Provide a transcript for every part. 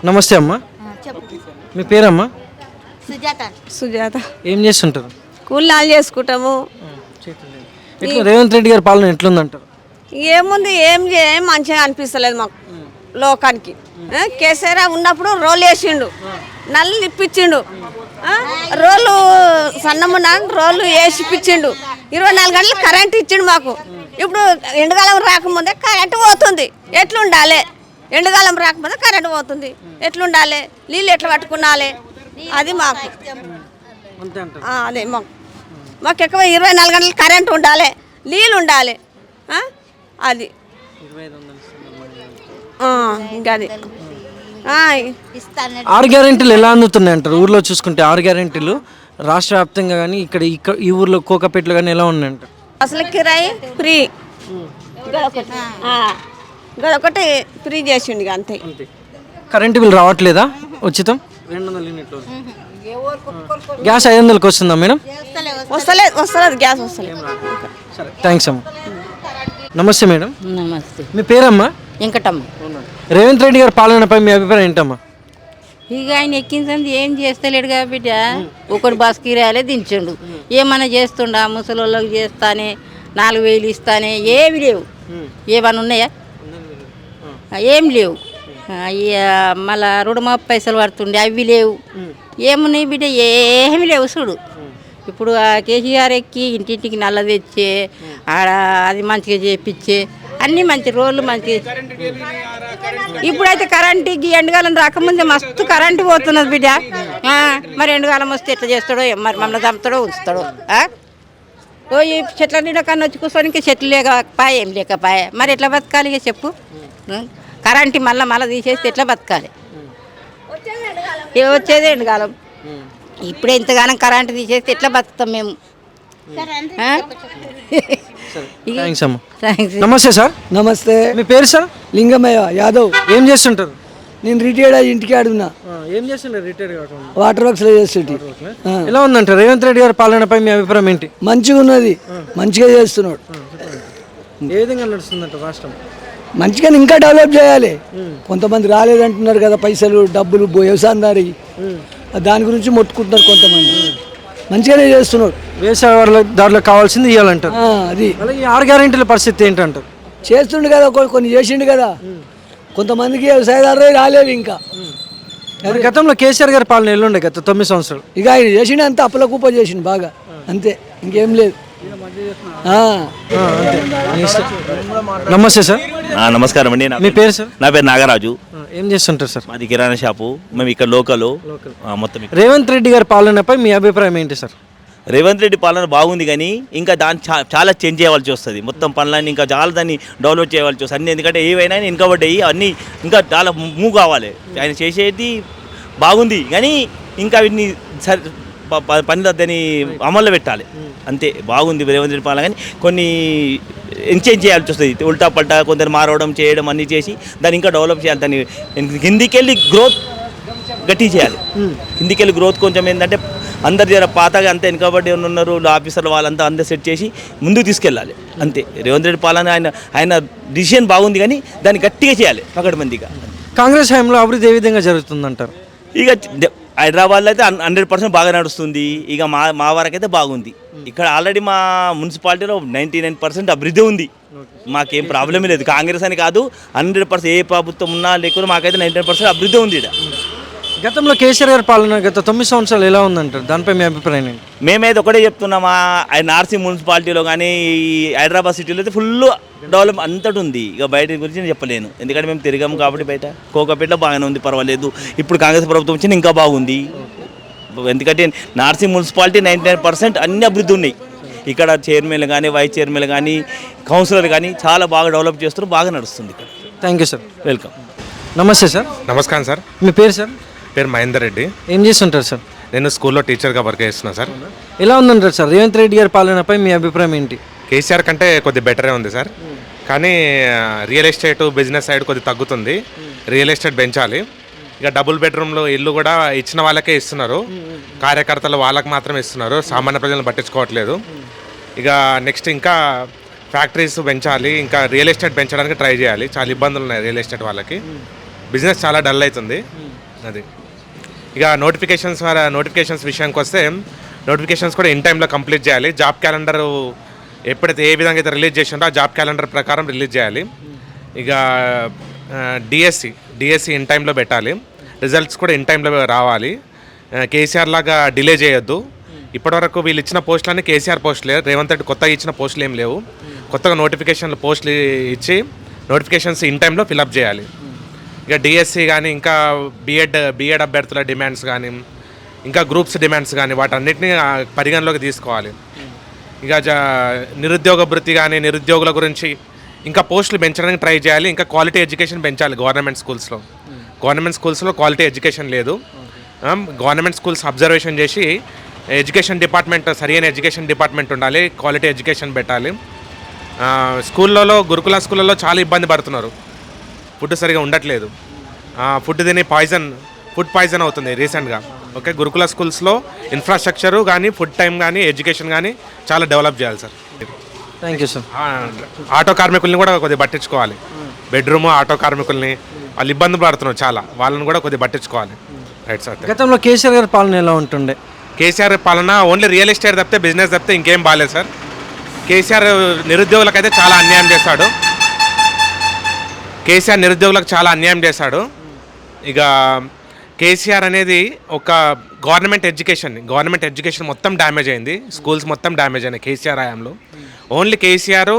నమస్తే అమ్మా, చెప్పు. మీ పేరమ్మా? సుజాత. ఏం చేస్తుంటారు? కూలినాలు చేసుకుంటాము. ఎట్లా రేవంత్ రెడ్డి గారి పాలన ఎట్లుందంటారు? ఏముంది, ఏం మంచిగా అనిపిస్తలేదు మాకు లోకానికి. కేసీఆర్ ఉన్నప్పుడు రోలు వేసిండు, నల్లు ఇప్పించిండు, రోలు సన్నమున్న రోలు వేసిపించిండు, 24 గంటలు కరెంట్ ఇచ్చిండు మాకు. ఇప్పుడు ఎండాకాలం రాకముందే కరెంటు పోతుంది, ఎట్లుండాలి? ఎండాకాలం రాకముందే కరెంటు పోతుంది, ఎట్లుండాలి? నీళ్ళు ఎట్లా పట్టుకున్నాలి? అది మాకు అదే మాకు ఎక్కువ 24 గంటలు కరెంట్ ఉండాలి, నీళ్ళు ఉండాలి. అది ఇంకా అది 6 గ్యారెంటీలు ఎలా అందుతున్నాయి అంటారు? ఊర్లో చూసుకుంటే 6 గ్యారెంటీలు రాష్ట్ర వ్యాప్తంగా కానీ ఇక్కడ ఈ ఊర్లో కోకపేటలో కానీ ఎలా ఉన్నాయంటారు? అసలు కిరాయి ఫ్రీ, ఒకటి ఫ్రీ చేసిండు అంతే. కరెంటు బిల్ రావట్లేదా? ఉచితం 200 యూనిట్లు. గ్యాస్ 500కి వస్తుందా మేడం? వస్తలేదు గ్యాస్ వస్తలేదు. సరే, థ్యాంక్స్ అమ్మా. నమస్తే మేడం. నమస్తే. మీ పేరమ్మా? వెంకటమ్మ. రేవంత్ రెడ్డి గారి పాలనపై మీ అభిప్రాయం ఏంటమ్మా? ఇక ఆయన ఎక్కించండి, ఏం చేస్తలేడు కాబట్టి ఒకటి బస్ కిరాయలే దించండు. ఏమన్నా చేస్తుండా? ముసలోళ్ళకి చేస్తానే 4000 ఇస్తానే, ఏమి లేవు. ఏమన్నా ఉన్నాయా? ఏం లేవు. మళ్ళా రుణమాఫీ పైసలు పడుతుండే, అవి లేవు. ఏమున్నాయి బిడ్డ? ఏమి లేవు చూడు. ఇప్పుడు ఆ కేసీఆర్ ఎక్కి ఇంటింటికి నల్ల తెచ్చే, ఆడ అది మంచిగా చేపించే, అన్నీ మంచి రోడ్లు మంచి. ఇప్పుడైతే కరెంటుకి ఎండకాలం రాకముందే మస్తు కరెంటు పోతున్నది బిడ్డ. మరి ఎండకాలం వస్తే ఎట్లా చేస్తాడో, మరి మమ్మల్ని చంపుతాడో ఉంచుతాడో. ఓ ఈ చెట్ల నిండా కన్నా వచ్చి కూర్చొని ఇంకా చెట్లు లేకపోయా, ఏం లేకపోయా, మరి ఎట్లా బతకాలి? ఇక చెప్పు. కరెంటు మళ్ళీ తీసేస్తే ఎట్లా బతకాలి? వచ్చేదే ఎండకాలం. ఇప్పుడే ఇంతగానం కరెంటు తీసేస్తే ఎట్లా బతుకుతాం మేము? నమస్తే సార్. నమస్తే. మీ పేరు సార్? లింగమయ్య యాదవ్. ఏం చేస్తుంటారు? నేను రిటైర్డ్ అయ్యి ఇంటికి ఆడున్నా. ఏం చేస్తుంటారు రిటైర్డ్ కాకుండా? వాటర్ వర్క్స్ లో చేస్తుంటే. ఎలా ఉందంటారు రేవంత్ రెడ్డి గారి పాలనపై మీ అభిప్రాయం ఏంటి? మంచిగా ఉన్నది, మంచిగా చేస్తున్నాడు. ఏ విధంగా నడుస్తుందంట రాష్ట్రం? మంచిగా ఇంకా డెవలప్ చేయాలి. కొంతమంది రాలేదంటున్నారు కదా, పైసలు డబ్బులు వ్యవసాయదారి, దాని గురించి మొట్టుకుంటున్నారు కొంతమంది. మంచిగానే చేస్తున్నాడు. వ్యవసాయదారులకు కావాల్సింది ఇవ్వాలంటారు. అది ఈ 6 గ్యారెంటీల పరిస్థితి ఏంటంటారు? చేస్తుండు కదా, కొన్ని చేసిండు కదా. కొంతమందికి వ్యవసాయదారులే రాలేదు ఇంకా. గతంలో కేసీఆర్ గారి పాలన ఎల్లుండే గత 9 సంవత్సరాలు. ఇక ఆయన చేసిండు అంతా అప్పుల కూప చేసిండు బాగా, అంతే, ఇంకేం లేదు. నమస్తే సార్. నమస్కారం అండి. మీ పేరు సార్? నా పేరు నాగరాజు. ఏం చేస్తుంటారు సార్? మాది కిరాణా షాపు. మేము ఇక్కడ లోకల్ మొత్తం. రేవంత్ రెడ్డి గారి పాలనపై మీ అభిప్రాయం ఏంటి సార్? రేవంత్ రెడ్డి పాలన బాగుంది, కానీ ఇంకా దాన్ని చాలా చేంజ్ చేయవలసి వస్తుంది. మొత్తం పనులన్నీ ఇంకా చాలా దాన్ని డెవలప్ చేయవలసి వస్తుంది అన్ని. ఎందుకంటే ఏవైనా వెనుకబడ్డాయి, అన్నీ ఇంకా చాలా మూవ్ కావాలి. ఆయన చేసేది బాగుంది, కానీ ఇంకా వీటిని పనులు దాన్ని అమల్లో పెట్టాలి. అంతే, బాగుంది రేవంత్ రెడ్డి పాలన, కానీ కొన్ని ఎంచేంజ్ చేయాల్సి వస్తుంది. ఉల్టా పల్టా కొందరు మారవడం చేయడం అన్నీ చేసి దాన్ని ఇంకా డెవలప్ చేయాలి. దాన్ని కిందికెళ్ళి గ్రోత్ గట్టి చేయాలి. కిందికెళ్ళి గ్రోత్ కొంచెం ఏంటంటే అందరు జర పాతగా అంతా వెనుకబడి ఉన్నారు ఆఫీసర్లు, వాళ్ళంతా అందరు సెట్ చేసి ముందుకు తీసుకెళ్ళాలి. అంతే రేవంత్ రెడ్డి పాలన. ఆయన డిసిషన్ బాగుంది, కానీ దాన్ని గట్టిగా చేయాలి పకడ్బందీగా. కాంగ్రెస్ హయాంలో అభివృద్ధి ఏ విధంగా జరుగుతుందంటారు? ఇక హైదరాబాద్లో అయితే 100% బాగా నడుస్తుంది. ఇక మా వరకైతే బాగుంది. ఇక్కడ ఆల్రెడీ మా మున్సిపాలిటీలో 99% అభివృద్ధి ఉంది. మాకేం ప్రాబ్లమే లేదు. కాంగ్రెస్ అని కాదు, 100% ఏ ప్రభుత్వం ఉన్నా లేకుండా మాకైతే 99% అభివృద్ధి ఉంది ఇక్కడ. గతంలో కేసీఆర్ గారి పాలన గత 9 సంవత్సరాలు ఎలా ఉందంటారు? దానిపై మీ అభిప్రాయం ఏంటి? మేమైతే ఒకటే చెప్తున్నామా, నార్సీ మున్సిపాలిటీలో కానీ హైదరాబాద్ సిటీలో అయితే ఫుల్ డెవలప్ అంతటి ఉంది. ఇక బయట గురించి నేను చెప్పలేను, ఎందుకంటే మేము తిరిగాము కాబట్టి. బయట కోకపేటలో బాగానే ఉంది, పర్వాలేదు. ఇప్పుడు కాంగ్రెస్ ప్రభుత్వం వచ్చింది ఇంకా బాగుంది. ఎందుకంటే నార్సీ మున్సిపాలిటీ 99% అన్ని అభివృద్ధి ఉన్నాయి. ఇక్కడ చైర్మన్లు కానీ, వైస్ చైర్మన్లు కానీ, కౌన్సిలర్ కానీ చాలా బాగా డెవలప్ చేస్తారు, బాగా నడుస్తుంది ఇక్కడ. Thank you sir. వెల్కమ్. నమస్తే సార్. నమస్కారం సార్. మీ పేరు సార్? పేరు మహేందర్ రెడ్డి. ఏం చేస్తుంటారు సార్? నేను స్కూల్లో టీచర్గా వర్క్ చేస్తున్నాను సార్. ఎలా ఉందంటారు సార్ రేవంత్ రెడ్డి గారి పాలనపై మీ అభిప్రాయం ఏంటి? కేసీఆర్ కంటే కొద్దిగా బెటరే ఉంది సార్, కానీ రియల్ ఎస్టేట్ బిజినెస్ సైడ్ కొద్దిగా తగ్గుతుంది. రియల్ ఎస్టేట్ పెంచాలి. ఇక డబుల్ బెడ్రూమ్లో ఇల్లు కూడా ఇచ్చిన వాళ్ళకే ఇస్తున్నారు, కార్యకర్తలు వాళ్ళకి మాత్రమే ఇస్తున్నారు, సామాన్య ప్రజలను పట్టించుకోవట్లేదు. ఇక నెక్స్ట్ ఇంకా ఫ్యాక్టరీస్ పెంచాలి, ఇంకా రియల్ ఎస్టేట్ పెంచడానికి ట్రై చేయాలి. చాలా ఇబ్బందులు ఉన్నాయి రియల్ ఎస్టేట్ వాళ్ళకి. బిజినెస్ చాలా డల్ అవుతుంది. అది ఇక నోటిఫికేషన్స్ విషయానికి వస్తే నోటిఫికేషన్స్ కూడా ఇన్ టైంలో కంప్లీట్ చేయాలి. జాబ్ క్యాలెండర్ ఎప్పుడైతే ఏ విధంగా అయితే రిలీజ్ చేసిండో ఆ జాబ్ క్యాలెండర్ ప్రకారం రిలీజ్ చేయాలి. ఇక డిఎస్సి ఇన్ టైంలో పెట్టాలి. రిజల్ట్స్ కూడా ఇన్ టైంలో రావాలి. కేసీఆర్ లాగా డిలే చేయొద్దు. ఇప్పటివరకు వీళ్ళు ఇచ్చిన పోస్టులన్నీ కేసీఆర్ పోస్టులే. రేవంత్ రెడ్డి కొత్తగా ఇచ్చిన పోస్టులు ఏం లేవు. కొత్తగా పోస్టులు ఇచ్చి నోటిఫికేషన్స్ ఇన్ టైంలో ఫిలప్ చేయాలి. ఇక డిఎస్సి కానీ ఇంకా బిఎడ్ అభ్యర్థుల డిమాండ్స్ కానీ ఇంకా గ్రూప్స్ డిమాండ్స్ కానీ వాటన్నిటిని పరిగణలోకి తీసుకోవాలి. ఇక నిరుద్యోగ భృతి కానీ నిరుద్యోగుల గురించి ఇంకా పోస్టులు పెంచడానికి ట్రై చేయాలి. ఇంకా క్వాలిటీ ఎడ్యుకేషన్ పెంచాలి. గవర్నమెంట్ స్కూల్స్లో క్వాలిటీ ఎడ్యుకేషన్ లేదు. గవర్నమెంట్ స్కూల్స్ అబ్జర్వేషన్ చేసి సరైన ఎడ్యుకేషన్ డిపార్ట్మెంట్ ఉండాలి. క్వాలిటీ ఎడ్యుకేషన్ పెట్టాలి. గురుకుల స్కూళ్ళలో చాలా ఇబ్బంది పడుతున్నారు. ఫుడ్ సరిగా ఉండట్లేదు. ఫుడ్ తిని ఫుడ్ పాయిజన్ అవుతుంది రీసెంట్గా. ఓకే, గురుకుల స్కూల్స్లో ఇన్ఫ్రాస్ట్రక్చరు కానీ ఫుడ్ టైం కానీ ఎడ్యుకేషన్ కానీ చాలా డెవలప్ చేయాలి sir. Thank you sir. Auto కార్మికుల్ని కూడా కొద్దిగా పట్టించుకోవాలి. బెడ్రూమ్ ఆటో కార్మికుల్ని వాళ్ళు ఇబ్బంది పడుతున్నారు చాలా, వాళ్ళని కూడా కొద్దిగా పట్టించుకోవాలి. Right sir. గతంలో కేసీఆర్ గారి పాలన ఎలా ఉంటుండే? కేసీఆర్ పాలన ఓన్లీ రియల్ ఎస్టేట్ తప్పితే బిజినెస్ తప్పితే ఇంకేం బాగాలేదు సార్. కేసీఆర్ నిరుద్యోగులకైతే చాలా అన్యాయం చేశాడు. ఇక కేసీఆర్ అనేది ఒక గవర్నమెంట్ ఎడ్యుకేషన్ మొత్తం డ్యామేజ్ అయింది. స్కూల్స్ మొత్తం డ్యామేజ్ అయినాయి కేసీఆర్ హయాంలో. ఓన్లీ కేసీఆర్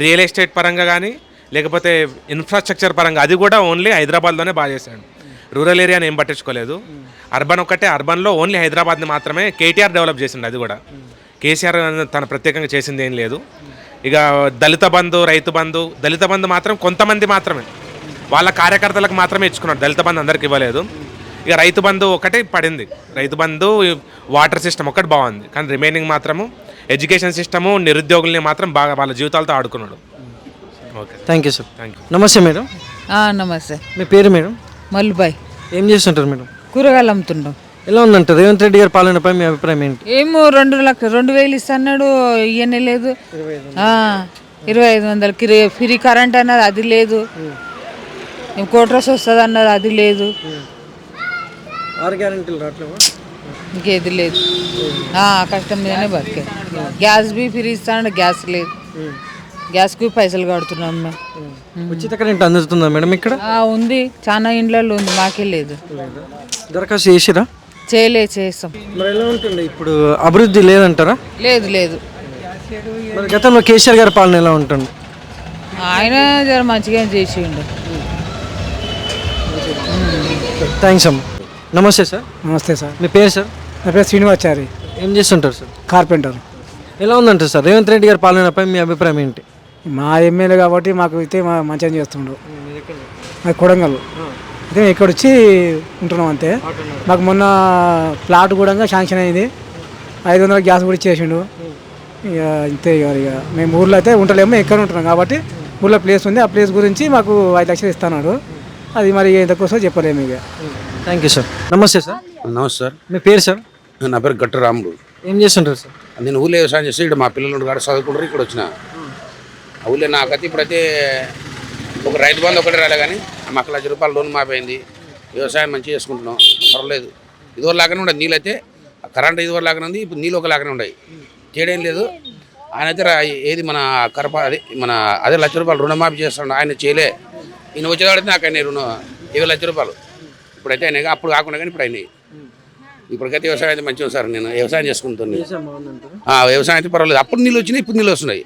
రియల్ ఎస్టేట్ పరంగా కానీ లేకపోతే ఇన్ఫ్రాస్ట్రక్చర్ పరంగా అది కూడా ఓన్లీ హైదరాబాద్లోనే బాగా చేశాడు. రూరల్ ఏరియాని ఏం పట్టించుకోలేదు. అర్బన్లో ఓన్లీ హైదరాబాద్ని మాత్రమే కేటీఆర్ డెవలప్ చేసిండు. అది కూడా కేసీఆర్ తన ప్రత్యేకంగా చేసింది ఏం లేదు. ఇక దళిత బంధు మాత్రం కొంతమంది మాత్రమే వాళ్ళ కార్యకర్తలకు మాత్రమే ఇచ్చుకున్నాడు. దళిత బంధు అందరికి ఇవ్వలేదు. ఇక రైతు బంధు ఒకటి పడింది. రైతు బంధు వాటర్ సిస్టమ్ ఒకటి బాగుంది. కానీ రిమైనింగ్ మాత్రము ఎడ్యుకేషన్ సిస్టము నిరుద్యోగుల్ని మాత్రం బాగా వాళ్ళ జీవితాలతో ఆడుకున్నాడు. Okay, thank you sir. Thank you. నమస్తే మేడం. నమస్తే. మీ పేరు మేడం? మల్లుబాయ్. ఏం చేస్తుంటారు మేడం? కూరగాయలు అమ్ముతుంటాం. ఎలా ఉందంటారు రేవంత్ రెడ్డి గారి పాలనపై మీ అభిప్రాయం ఏంటి? ఏమో 2,000 ఇస్తాడు, ఇవన్నీ లేదు. 2,500 ఫ్రీ కరెంట్ అన్నది అది లేదు. కోట్రస్ వస్తుంది అన్నది అది లేదు. 6 గ్యారెంటీలు రావట్లేవా? ఇంకేది లేదు. కష్టం మీదనే బతికే. గ్యాస్ బి ఫ్రీ ఇస్తాడు, గ్యాస్ లేదు. గ్యాస్కి పైసలు కడుతున్నాం మేము. ఉచిత కరెంట్ అందుతుందా మేడం ఇక్కడ? ఉంది, చాలా ఇండ్లలో ఉంది, మాకే లేదు. దరఖాస్తు చేసిరా? చేస్తాం. మరి ఎలా ఉంటుంది ఇప్పుడు? అభివృద్ధి లేదంటారా? లేదు. మరి గతంలో కేసీఆర్ గారి పాలన ఎలా ఉంటుంది? ఆయన జర మంచిగా చేసిండు. థ్యాంక్స్ అమ్మ. నమస్తే సార్. నమస్తే సార్. మీ పేరు సార్? నా పేరు శ్రీనివాచారి, ఏం చేస్తుంటారు సార్? కార్పెంటర్. ఎలా ఉందంటారు సార్ రేవంత్ రెడ్డి గారి పాలనపై మీ అభిప్రాయం ఏంటి? మా ఎమ్మెల్యే కాబట్టి మాకు అయితే మంచిగా చేస్తుండ్రు. మాది కొడంగల్ అయితే ఇక్కడ వచ్చి ఉంటున్నాం అంతే. మాకు మొన్న ప్లాట్ కూడా శాంక్షన్ అయింది. 500 గ్యాస్ కూడా ఇచ్చేసిండు. ఇక ఇంతే. ఇక మేము ఊర్లో అయితే ఉండలేము, ఎక్కడ ఉంటున్నాం కాబట్టి ఊళ్ళో ప్లేస్ ఉంది. ఆ ప్లేస్ గురించి మాకు 5 లక్షలు ఇస్తున్నాడు. అది మరి ఎంతకోసం చెప్పలేము ఇక. Thank you sir. నమస్తే సార్. నమస్తే సార్. మీ పేరు సార్? నా పేరు గట్టు రాముడు. ఏం చేస్తుంటారు సార్? నేను ఊళ్ళో వ్యవసాయం చేసి ఇక్కడ మా పిల్లలు కాడ చదువుకుంటారు. ఇక్కడ వచ్చిన ఆ ఊళ్ళో నాకైతే ఇప్పుడైతే ఒక రైతు బంధు ఒకటి రాలే, కానీ మాకు ₹1,00,000 లోన్ మాపోయింది. వ్యవసాయం మంచిగా చేసుకుంటున్నాం, పర్వాలేదు. ఇదివరకు లాగానే ఉండదు నీళ్ళు అయితే. కరెంట్ ఇదివరకు లాగానే ఉంది, ఇప్పుడు నీళ్ళు ఒక లాగానే ఉన్నాయి. తేడేం లేదు. ఆయన అయితే ఏది మన అదే ₹1,00,000 రుణమాఫీ చేస్తున్నాడు. ఆయన చేయలే. ఈయన వచ్చేవాడితే నాకు అయినాయి ₹7,00,000. ఇప్పుడైతే అయినాయి, అప్పుడు కాకుండా కానీ ఇప్పుడు అయినాయి. ఇప్పటికైతే వ్యవసాయం అయితే మంచిగా సార్. నేను వ్యవసాయం చేసుకుంటాను. వ్యవసాయం అయితే పర్వాలేదు. అప్పుడు నీళ్ళు వచ్చినాయి, ఇప్పుడు నీళ్ళు వస్తున్నాయి.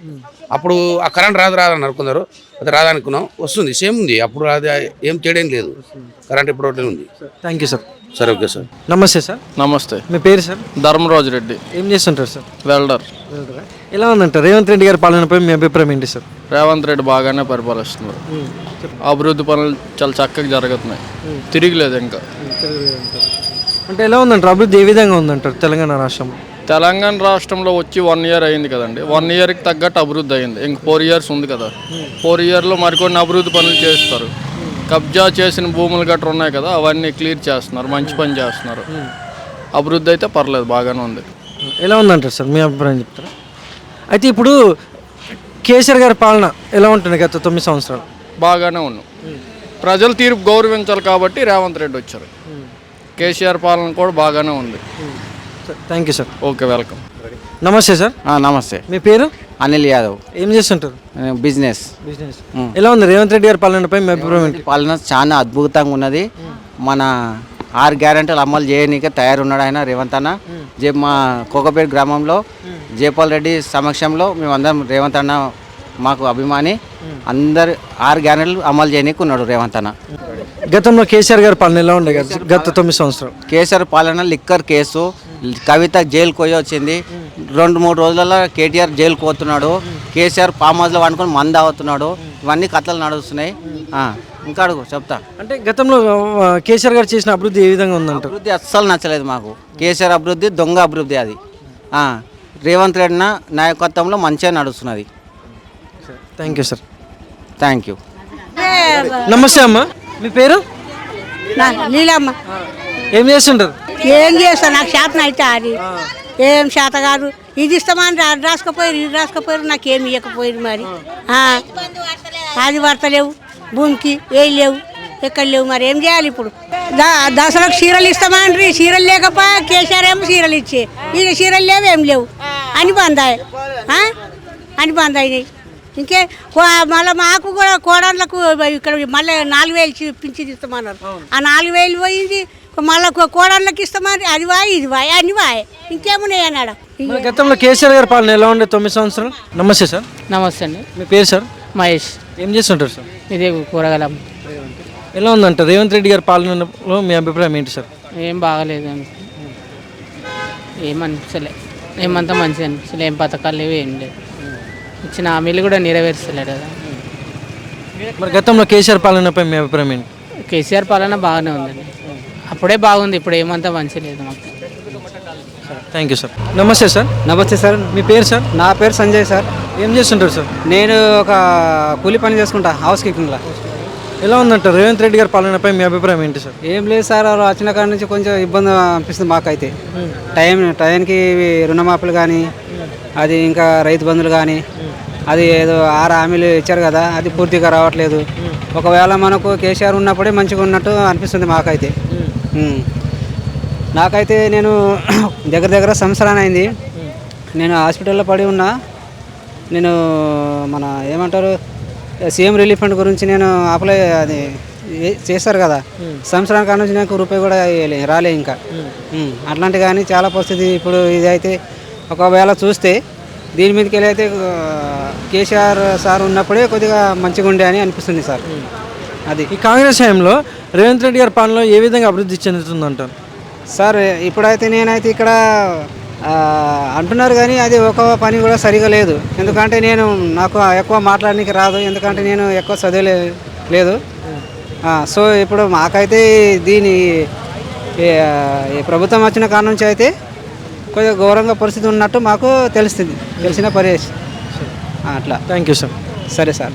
అప్పుడు ఆ కరెంట్ రాదని అనుకున్నారు, అది రాదనుకున్నాం, వస్తుంది. సేమ్ ఉంది. అప్పుడు అది ఏం తేడేం లేదు. కరెంట్ ఇప్పుడు ఒకటి ఉంది. Thank you sir. సరే, ఓకే సార్. నమస్తే సార్. నమస్తే. మీ పేరు సార్? ధర్మరాజు రెడ్డి. ఏం చేస్తుంటారు సార్? వెల్డర్. ఎలా ఉందంటారు రేవంత్ రెడ్డి గారి పాలనపై మీ అభిప్రాయం ఏంటి సార్? రేవంత్ రెడ్డి బాగానే పరిపాలిస్తున్నారు. అభివృద్ధి పనులు చాలా చక్కగా జరుగుతున్నాయి, తిరిగిలేదు ఇంకా. అంటే ఎలా ఉందంటారు అభివృద్ధి? ఏ విధంగా ఉందంటారు తెలంగాణ రాష్ట్రంలో? తెలంగాణ రాష్ట్రంలో వచ్చి 1 ఇయర్ అయింది కదండి. 1 ఇయర్కి తగ్గట్టు అభివృద్ధి అయింది. ఇంక 4 ఇయర్స్ ఉంది కదా. 4 ఇయర్లో మరికొన్ని అభివృద్ధి పనులు చేస్తారు. కబ్జా చేసిన భూములు గట్రా ఉన్నాయి కదా, అవన్నీ క్లియర్ చేస్తున్నారు, మంచి పని చేస్తున్నారు. అభివృద్ధి అయితే పర్లేదు, బాగానే ఉంది. ఎలా ఉందంటారు సార్ మీ అభిప్రాయం చెప్తారా? అయితే ఇప్పుడు కేసీఆర్ గారి పాలన ఎలా ఉంటుంది గత 9 సంవత్సరాలు? బాగానే ఉన్నాం. ప్రజలు తీర్పు గౌరవించాలి కాబట్టి రేవంత్ రెడ్డి వచ్చారు. కేసీఆర్ పాలన కూడా బాగానే ఉంది. Thank you sir. Okay, welcome. నమస్తే సార్. నమస్తే. మీ పేరు? అనిల్ యాదవ్. ఏం చేస్తుంటారు? బిజినెస్. ఎలా ఉంది రేవంత్ రెడ్డి గారి పాలనపై మీ అభిప్రాయం ఏంటి? పాలన చాలా అద్భుతంగా ఉన్నది. మన 6 గ్యారెంటీలు అమలు చేయనీకే తయారున్నాడు ఆయన రేవంత్ అన్న. మా కోకపేట గ్రామంలో జయపాల్ రెడ్డి సమక్షంలో మేమందరం రేవంత్ అన్న మాకు అభిమాని. అందరు 6 గ్యారెంటీలు అమలు చేయనీకి ఉన్నాడు రేవంత్ అన్న. గతంలో కేసీఆర్ గారి పాలన ఎలా ఉండే గత 9 సంవత్సరాలు? కేసీఆర్ పాలన లిక్కర్ కేసు, కవిత జైలుకు పోయి వచ్చింది. 2-3 రోజులలో కేటీఆర్ జైలుకు పోతున్నాడు. కేసీఆర్ ఫామ్ హౌస్లో వండుకొని మంద అవుతున్నాడు. ఇవన్నీ కథలు నడుస్తున్నాయి. ఇంకా అడుగు చెప్తా. అంటే గతంలో కేసీఆర్ గారు చేసిన అభివృద్ధి ఏ విధంగా ఉందంటారు? అభివృద్ధి అస్సలు నచ్చలేదు మాకు. కేసీఆర్ అభివృద్ధి దొంగ అభివృద్ధి అది. రేవంత్ రెడ్డి నాయకత్వంలో మంచిగా నడుస్తున్నది. Thank you sir. Thank you. నమస్తే అమ్మ. మీ పేరు? నీలమ్మ. ఏం చేస్తుంటారు? ఏం చేస్తా, నాకు శాతం అయితే అది ఏం శాత కాదు. ఇది ఇస్తామని రాసుకపోయారు, ఇది రాసుకపోయారు, నాకేమి ఇవ్వకపోయారు. మరి అది పడతలేవు, భూమికి ఏ లేవు, ఎక్కడ లేవు. మరి ఏం చేయాలి ఇప్పుడు? దసరాకు చీరలు ఇస్తామని చీరలు లేకపోయా, కేసీఆర్ ఏమో చీరలు ఇచ్చే, ఇక చీరలు లేవు, ఏం లేవు అని బందాయి అని బందాయి. ఇంకే మళ్ళీ మాకు కూడా కోడళ్ళకు ఇక్కడ మళ్ళీ 4,000 పింఛన్ ఇస్తామన్నారు. ఆ 4,000 పోయింది. మళ్ళీ కోడళ్ళకి ఇస్తామని అది వాయి ఇది వాయి అన్ని వాయి, ఇంకేమున్నాయి అన్నాడు. గతంలో కేసీఆర్ గారి పాలన ఎలా ఉండే 9 సంవత్సరాలు? నమస్తే సార్. నమస్తే అండి. మీ పేరు సార్? మహేష్. ఏం చేస్తుంటారు సార్? ఇదే కూరగాయల. ఎలా ఉందంట రేవంత్ రెడ్డి గారి పాలనలో మీ అభిప్రాయం ఏంటి సార్? ఏం బాగాలేదు, ఏమనిపించలే, ఏమంతా మంచిగా అనిపించలే. ఏం పథకాలు లేవు, ఏం లేదు. ఇచ్చిన హామీలు కూడా నెరవేర్చలేడు కదా. మరి గతంలో కేసీఆర్ పాలనపై మీ అభిప్రాయం ఏంటి? కేసీఆర్ పాలన బాగానే ఉందండి. అప్పుడే బాగుంది, ఇప్పుడు ఏమంతా మంచి లేదు మాకు. Thank you sir. నమస్తే సార్. నమస్తే సార్. మీ పేరు సార్? నా పేరు సంజయ్ సార్. ఏం చేస్తుంటారు సార్? నేను ఒక కూలి పని చేసుకుంటా, హౌస్ కీపింగ్లో. ఎలా ఉందంట రేవంత్ రెడ్డి గారి పాలనపై మీ అభిప్రాయం ఏంటి సార్? ఏం లేదు సార్, వాళ్ళు వచ్చిన కాడ నుంచి కొంచెం ఇబ్బంది అనిపిస్తుంది మాకైతే. టైంకి రుణమాఫీలు కానీ, అది ఇంకా రైతు బంధువులు కానీ, అది ఏదో 6 హామీలు ఇచ్చారు కదా, అది పూర్తిగా రావట్లేదు. ఒకవేళ మనకు కేసీఆర్ ఉన్నప్పుడే మంచిగా ఉన్నట్టు అనిపిస్తుంది మాకైతే. నాకైతే నేను దగ్గర సంవత్సరాన్ని అయింది. నేను హాస్పిటల్లో పడి ఉన్నా. నేను మన ఏమంటారు సీఎం రిలీఫ్ ఫండ్ గురించి నేను అప్లై అది చేస్తారు కదా, సంవత్సరానికి కాడ నుంచి నాకు రూపాయి కూడా రాలే ఇంకా. అట్లాంటి కానీ చాలా పరిస్థితి ఇప్పుడు. ఇది అయితే ఒకవేళ చూస్తే దీని మీదకి వెళ్ళి అయితే కేసీఆర్ సార్ ఉన్నప్పుడే కొద్దిగా మంచిగా ఉండే అని అనిపిస్తుంది సార్. అది ఈ కాంగ్రెస్ హయాంలో రేవంత్ రెడ్డి గారి పాలనలో ఏ విధంగా అభివృద్ధి చెందుతుందంటారు సార్? ఇప్పుడైతే నేనైతే ఇక్కడ అంటున్నారు కానీ అది ఒక పని కూడా సరిగా లేదు. ఎందుకంటే నాకు ఎక్కువ మాట్లాడడానికి రాదు, ఎందుకంటే నేను ఎక్కువ చదవలేదు. సో ఇప్పుడు మాకైతే ఈ ప్రభుత్వం వచ్చిన కాడ నుంచి అయితే కొద్దిగా ఘోరంగా పరిస్థితి ఉన్నట్టు మాకు తెలిసిన పరిస్థితి అట్లా. Thank you sir. సరే సార్.